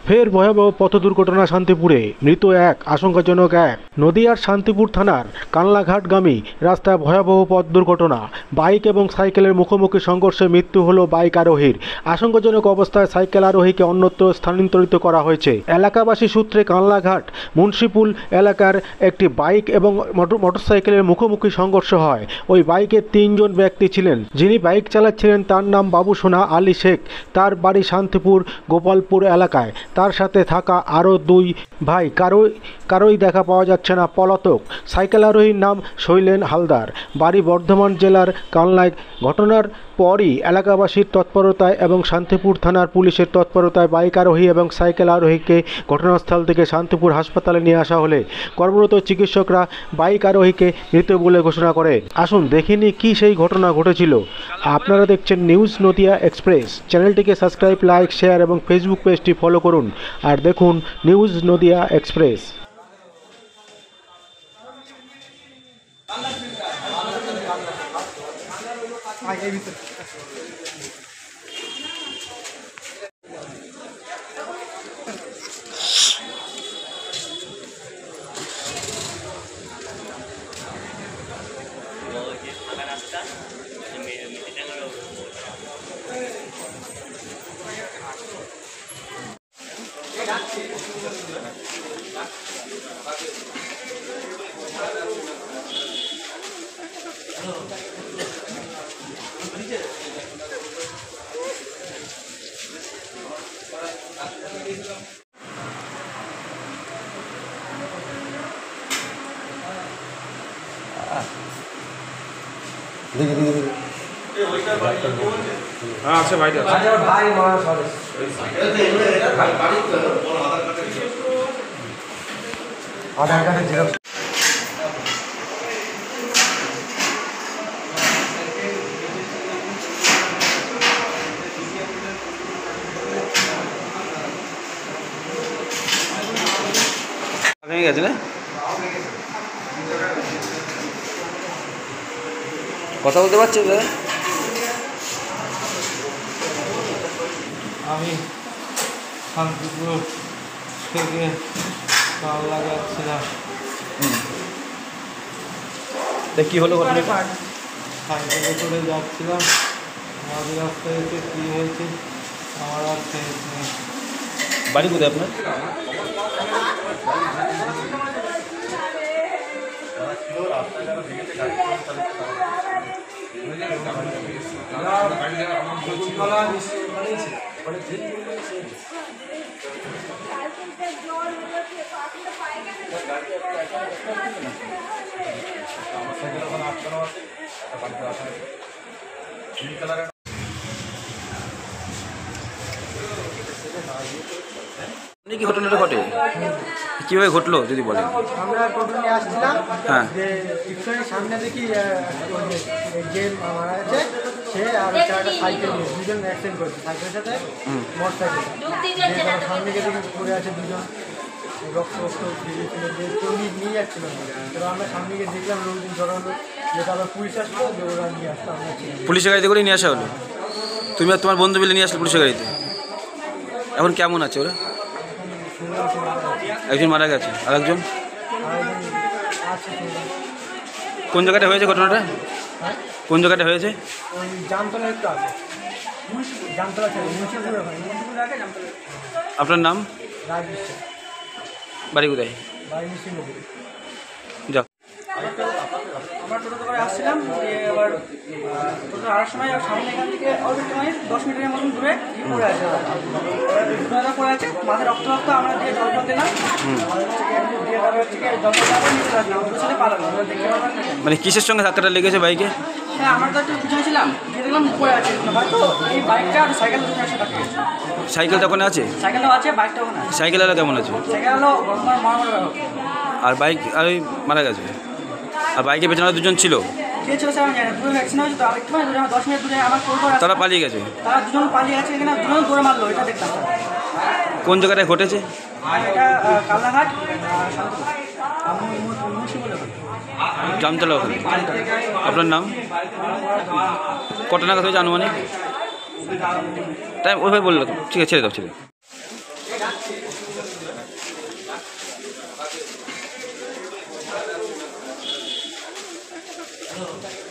ফের ভয়াবহ পথ দুর্ঘটনা শান্তিপুরে, মৃত এক, আশঙ্কাজনক এক। নদিয়ার শান্তিপুর থানার কানলাঘাটগামী রাস্তায় ভয়াবহ পথ দুর্ঘটনা। বাইক এবং সাইকেলের মুখোমুখি সংঘর্ষে মৃত্যু হলো বাইক আরোহীর। আশঙ্কাজনক অবস্থায় সাইকেল আরোহীকে অন্যত্র স্থানান্তরিত করা হয়েছে। এলাকাবাসী সূত্রে কানলাঘাট মুন্সিপুল এলাকার একটি বাইক এবং মোটরসাইকেলের মুখোমুখি সংঘর্ষ হয়। ওই বাইকে 3 জন ব্যক্তি ছিলেন। যিনি বাইক চালাচ্ছিলেন তার নাম বাবুসোনা আলী শেখ। তার বাড়ি শান্তিপুর গোপালপুর এলাকায়। তার সাথে থাকা আরও 2 ভাই কারোই দেখা পাওয়া যাচ্ছে না, পলাতক। সাইকেল আরোহীর নাম শৈলেন হালদার, বাড়ি বর্ধমান জেলার কানলায়। ঘটনার পরই এলাকাবাসীর তৎপরতায় এবং শান্তিপুর থানার পুলিশের তৎপরতায় বাইক আরোহী এবং সাইকেল আরোহীকে ঘটনাস্থল থেকে শান্তিপুর হাসপাতালে নিয়ে আসা হলে কর্মরত চিকিৎসকরা বাইক আরোহীকে মৃত বলে ঘোষণা করে। আসুন দেখিনি কি সেই ঘটনা ঘটেছিল। আপনারা দেখছেন নিউজ নদিয়া এক্সপ্রেস। চ্যানেলটিকে সাবস্ক্রাইব, লাইক, শেয়ার এবং ফেসবুক পেজটি ফলো করুন আর দেখুন নিউজ নদিয়া এক্সপ্রেস। हाँ अच्छा भाई भाई आधार कार्ड जेरॉक्स গেছে না কথা বলতে পারছো? আমি শান্তিপুর থেকে কানলা যাচ্ছিলাম। কি হলো ঘটনা? সাইকেলে করে যাচ্ছিলাম, মাঝ রাস্তায় এসে কী হয়েছে আমার আর সেন্স নেই। বাড়ি কোথায় আপনার? কি ঘটনাটা ঘটে, কিভাবে ঘটলো যদি বলেন? আমরা টোটো নিয়ে আসছিলাম, হ্যাঁ, যে রিক্সার সামনে দেখি যে মারা গেছে সে আর একটা সাইকেল নিয়ে 2 জন অ্যাক্সিডেন্ট করেছে, সাইকেলের সাথে মোটরসাইকেল। সামনে গিয়ে দেখি পড়ে আছে 2 জন, রক্ত ছিল, যে কেউ নিয়ে যাচ্ছিল। এবার আমরা সামনে গিয়ে দেখলাম লোকজন জড়ো হলো, যেটা আবার পুলিশ আসলো, যে ওরা নিয়ে আসতো। আমরা পুলিশের গাড়িতে করে নিয়ে আসা হলো? তুমি আর তোমার বন্ধু মিলে নিয়ে আসলে পুলিশের গাড়িতে? এখন কেমন আছে ওরা? একজন মারা গেছে, আর একজন কোন জায়গাটা হয়েছে ঘটনাটা? কোন জায়গাটা হয়েছে? ওই জামতলা একটু আছে, জামতলা ছিল, মুন্সিপুরের ওখানে। আপনার নাম? রাজবিশ্ব, বাড়ি কোথায়? বাড়ি মুন্সিপুর। যাও। আমরা টোটো করে আসছিলাম, এবার টোটো আসার সময় সামনে এখান থেকে অল্প সময় 10 মিনিটের মতন দূরে পড়ে আছে, দুটো পড়ে আছে, মাথায় রক্ত রক্ত। আমরা দিয়ে জল জল দিলাম, মানে কিসের সঙ্গে ধাক্কাটা লেগেছে বাইকে? হ্যাঁ, আমরা তো একটু পিছনে ছিলাম, দিয়ে দেখলাম পড়ে আছে। হয়তো এই বাইকটা আর সাইকেল সাইকেল তখন আছে? সাইকেলও আছে, বাইকটা ওখানে। সাইকেল আলা কেমন আছে? সাইকেল হলো মারা। আর বাইক আর ওই মারা গেছে? আর বাইকের পেছনে 2 জন ছিল? কে ছিল স্যার আমি জানি না, দূরে ভ্যাকসিন হয়েছে তো, আরেকটু 10 মিনিট দূরে আমার তারা পালিয়ে গেছে? তারা 2 জন পালিয়ে গেছে, এখানে 2 জন দৌড়ে মারলো, এটা দেখলাম। কোন জায়গাটায় ঘটেছে? এটা কালনাঘাট জামতলা ওখানে। আপনার নাম? কটা নাগাদ হয়েছে আনুমানিক টাইম? ওইভাবে বললো, ঠিক আছে, ছেড়ে দাও, ছেড়ে। আছে